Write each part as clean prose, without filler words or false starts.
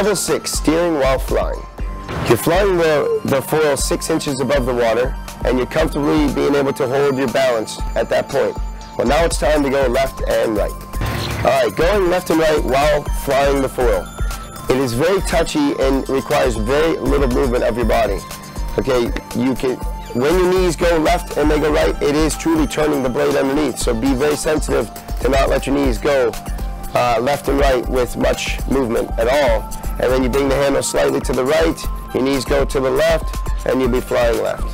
Level 6, steering while flying. You're flying the foil 6 inches above the water, and you're comfortably being able to hold your balance at that point. Well, now it's time to go left and right. All right, going left and right while flying the foil. It is very touchy and requires very little movement of your body. Okay, when your knees go left and they go right, it is truly turning the blade underneath. So be very sensitive to not let your knees go left and right with much movement at all. And then you bring the handle slightly to the right, your knees go to the left, and you'll be flying left.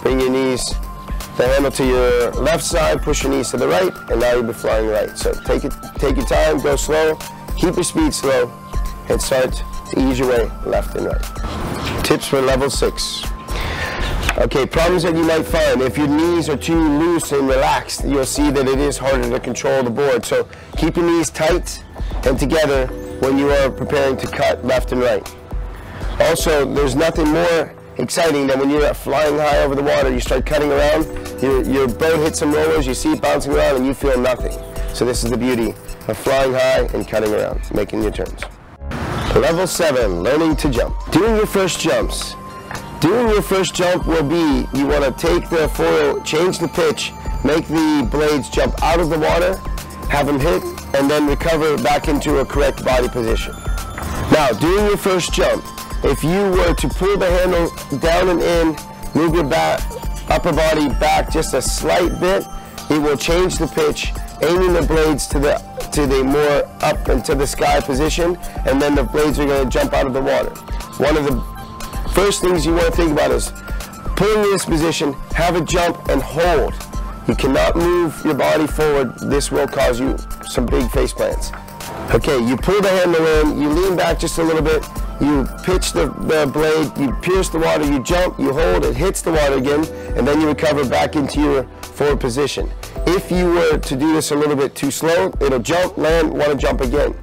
Bring your knees, the handle to your left side, push your knees to the right, and now you'll be flying right. So take your time, go slow, keep your speed slow, and start to ease your way left and right. Tips for level 6. Okay, problems that you might find. If your knees are too loose and relaxed, you'll see that it is harder to control the board. So keep your knees tight and together when you are preparing to cut left and right. Also, there's nothing more exciting than when you're flying high over the water, you start cutting around, your boat hits some rollers, you see it bouncing around, and you feel nothing. So this is the beauty of flying high and cutting around, making your turns. Level 7, learning to jump. Doing your first jumps. Doing your first jump will be, you want to take the foil, change the pitch, make the blades jump out of the water, have them hit, and then recover back into a correct body position. Now, doing your first jump, if you were to pull the handle down and in, move your upper body back just a slight bit, it will change the pitch, aiming the blades to the more up and to the sky position, and then the blades are going to jump out of the water. One of the first things you want to think about is pulling in this position, have it jump and hold. You cannot move your body forward. This will cause you some big face plants. Okay, you pull the handle in, you lean back just a little bit, you pitch the blade, you pierce the water, you jump, you hold, it hits the water again, and then you recover back into your forward position. If you were to do this a little bit too slow, it'll jump, land, want to jump again.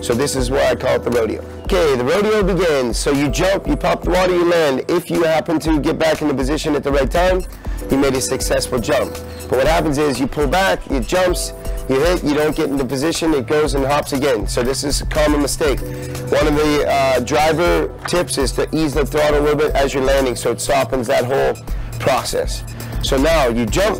So this is why I call it the rodeo. Okay, the rodeo begins. So you jump, you pop the water, you land. If you happen to get back into position at the right time, you made a successful jump. But what happens is you pull back, it jumps, you hit, you don't get into position, it goes and hops again. So this is a common mistake. One of the driver tips is to ease the throttle a little bit as you're landing, so it softens that whole process. So now you jump,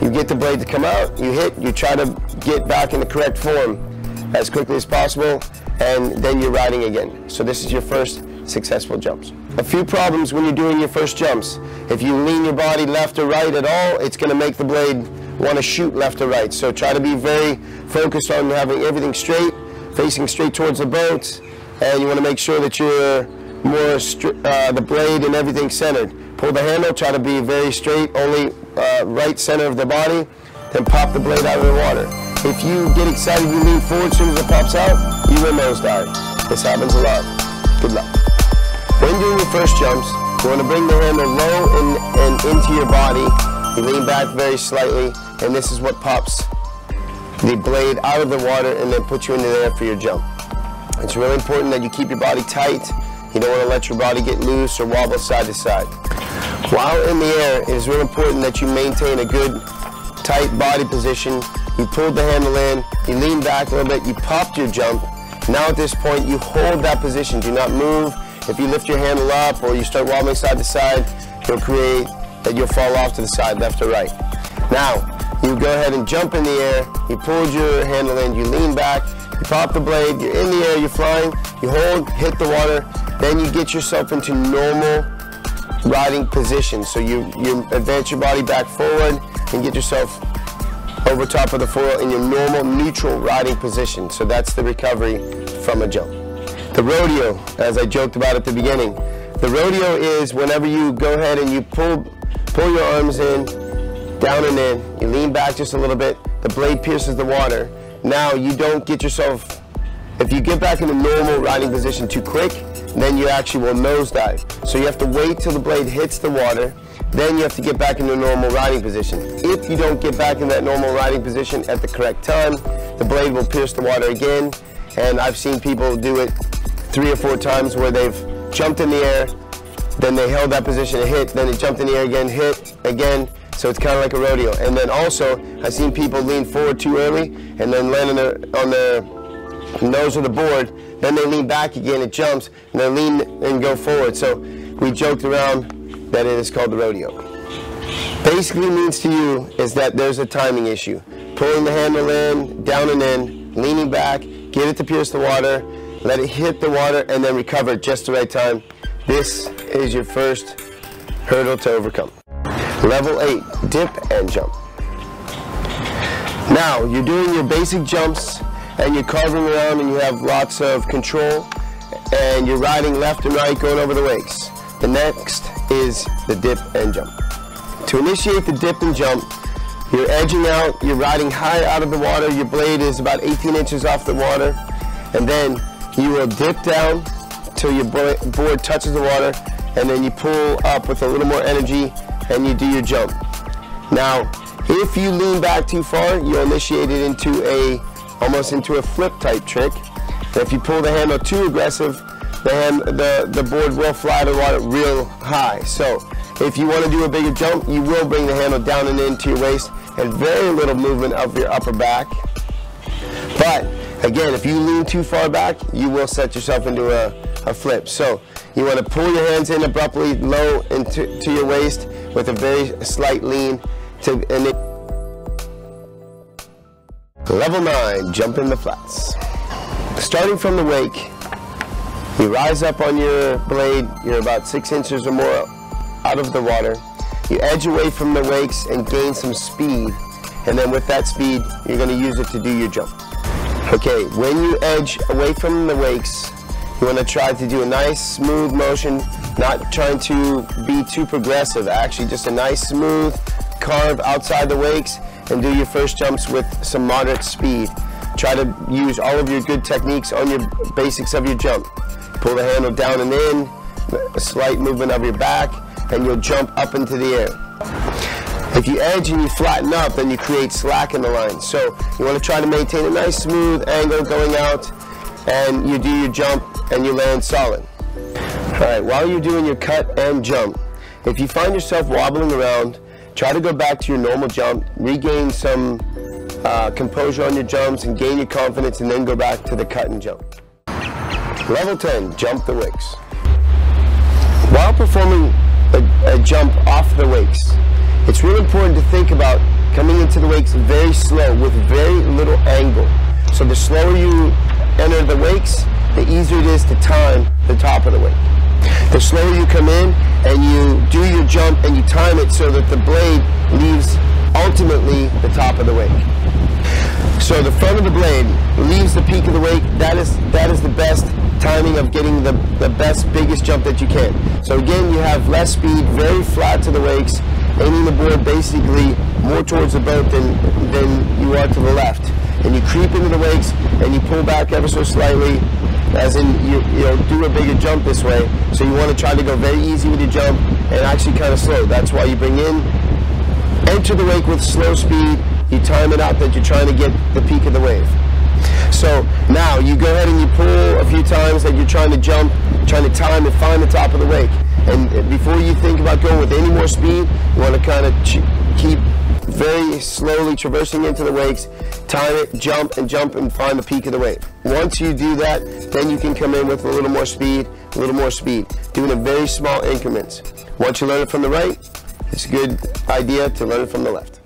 you get the blade to come out, you hit, you try to get back in the correct form as quickly as possible, and then you're riding again. So this is your first successful jumps. A few problems when you're doing your first jumps. If you lean your body left or right at all, it's going to make the blade want to shoot left or right. So try to be very focused on having everything straight, facing straight towards the boat, and you want to make sure that you're more the blade and everything centered. Pull the handle, try to be very straight, only right center of the body, then pop the blade out of the water. If you get excited, you lean forward as soon as it pops out, you will nosedive. This happens a lot. Good luck. When doing your first jumps, you want to bring the handle low and into your body. You lean back very slightly, and this is what pops the blade out of the water and then puts you into the air for your jump. It's really important that you keep your body tight. You don't want to let your body get loose or wobble side to side. While in the air, it is really important that you maintain a good, tight body position. You pulled the handle in, you lean back a little bit, you popped your jump. Now at this point, you hold that position. Do not move. If you lift your handle up or you start wobbling side to side, it'll create that you'll fall off to the side, left or right. Now, you go ahead and jump in the air, you pulled your handle in, you lean back, you pop the blade, you're in the air, you're flying, you hold, hit the water, then you get yourself into normal riding position. So you advance your body back forward and get yourself over top of the foil in your normal neutral riding position. So that's the recovery from a jump. The rodeo, as I joked about at the beginning, the rodeo is whenever you go ahead and you pull your arms in, down and in, you lean back just a little bit, the blade pierces the water. Now you don't get yourself, if you get back in a normal riding position too quick, then you actually will nosedive. So you have to wait till the blade hits the water, then you have to get back into a normal riding position. If you don't get back in that normal riding position at the correct time, the blade will pierce the water again, and I've seen people do it 3 or 4 times where they've jumped in the air, then they held that position and hit, then they jumped in the air again, hit again, so it's kind of like a rodeo. And then also, I've seen people lean forward too early and then land on the nose of the board, then they lean back again, it jumps, and they lean and go forward. So we joked around that it is called the rodeo. Basically means to you is that there's a timing issue. Pulling the handle in, down and in, leaning back, get it to pierce the water, let it hit the water, and then recover at just the right time. This is your first hurdle to overcome. Level 8, dip and jump. Now, you're doing your basic jumps, and you're carving around, and you have lots of control, and you're riding left and right, going over the wakes. The next is the dip and jump. To initiate the dip and jump, you're edging out, you're riding high out of the water, your blade is about 18 inches off the water, and then you will dip down till your board touches the water, and then you pull up with a little more energy, and you do your jump. Now, if you lean back too far, you'll initiate it into almost into a flip type trick. And if you pull the handle too aggressive, the board will fly to the water real high. So if you want to do a bigger jump, you will bring the handle down and into your waist, and very little movement of your upper back. But again, if you lean too far back, you will set yourself into a flip. So you want to pull your hands in abruptly low into your waist with a very slight lean. Level 9, jump in the flats. Starting from the wake, you rise up on your blade, you're about 6 inches or more out of the water. You edge away from the wakes and gain some speed, and then with that speed, you're going to use it to do your jump. Okay, when you edge away from the wakes, you want to try to do a nice smooth motion, not trying to be too progressive, actually just a nice smooth carve outside the wakes, and do your first jumps with some moderate speed. Try to use all of your good techniques on your basics of your jump. Pull the handle down and in, a slight movement of your back, and you'll jump up into the air. If you edge and you flatten up, then you create slack in the line. So you want to try to maintain a nice smooth angle going out, and you do your jump and you land solid. All right, while you're doing your cut and jump, if you find yourself wobbling around, try to go back to your normal jump, regain some composure on your jumps and gain your confidence, and then go back to the cut and jump. Level 10, jump the wakes. While performing a jump off the wakes, it's really important to think about coming into the wakes very slow with very little angle. So the slower you enter the wakes, the easier it is to time the top of the wake. The slower you come in and you do your jump and you time it so that the blade leaves ultimately the top of the wake. So the front of the blade leaves the peak of the wake. That is the best timing of getting the best, biggest jump that you can. So again, you have less speed, very flat to the wakes, aiming the board basically more towards the boat than you are to the left. And you creep into the wakes and you pull back ever so slightly, as in you'll do a bigger jump this way. So you want to try to go very easy with your jump and actually kind of slow. That's why you bring in, enter the wake with slow speed, you time it out that you're trying to get the peak of the wave. So now you go ahead and you pull a few times that you're trying to jump, trying to time and find the top of the wake. And before you think about going with any more speed, you want to kind of keep very slowly traversing into the wakes, time it, jump and find the peak of the wave. Once you do that, then you can come in with a little more speed, doing it in very small increments. Once you learn it from the right, it's a good idea to learn it from the left.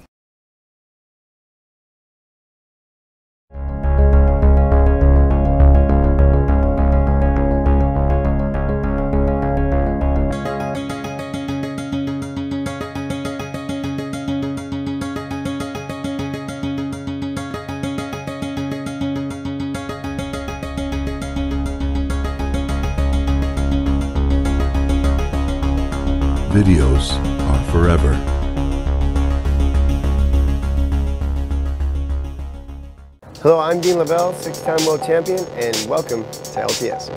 Videos are forever. Hello, I'm Dean Lavelle, 6-time world champion, and welcome to LTS.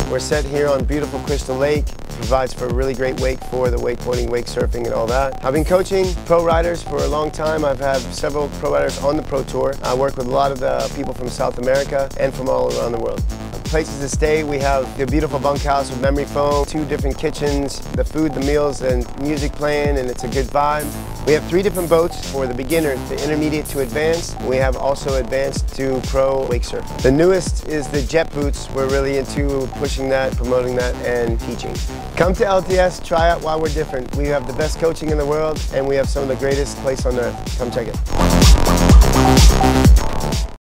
We're set here on beautiful Crystal Lake. Provides for a really great wake for the wakeboarding, wake surfing, and all that. I've been coaching pro riders for a long time. I've had several pro riders on the pro tour. I work with a lot of the people from South America and from all around the world. places to stay. We have a beautiful bunkhouse with memory foam, 2 different kitchens, the food, the meals, and music playing, and it's a good vibe. We have 3 different boats for the beginner, the intermediate to advanced. We have also advanced to pro wake surf. The newest is the jet boots. We're really into pushing that, promoting that, and teaching. Come to LTS, try out while we're different. We have the best coaching in the world, and we have some of the greatest place on earth. Come check it.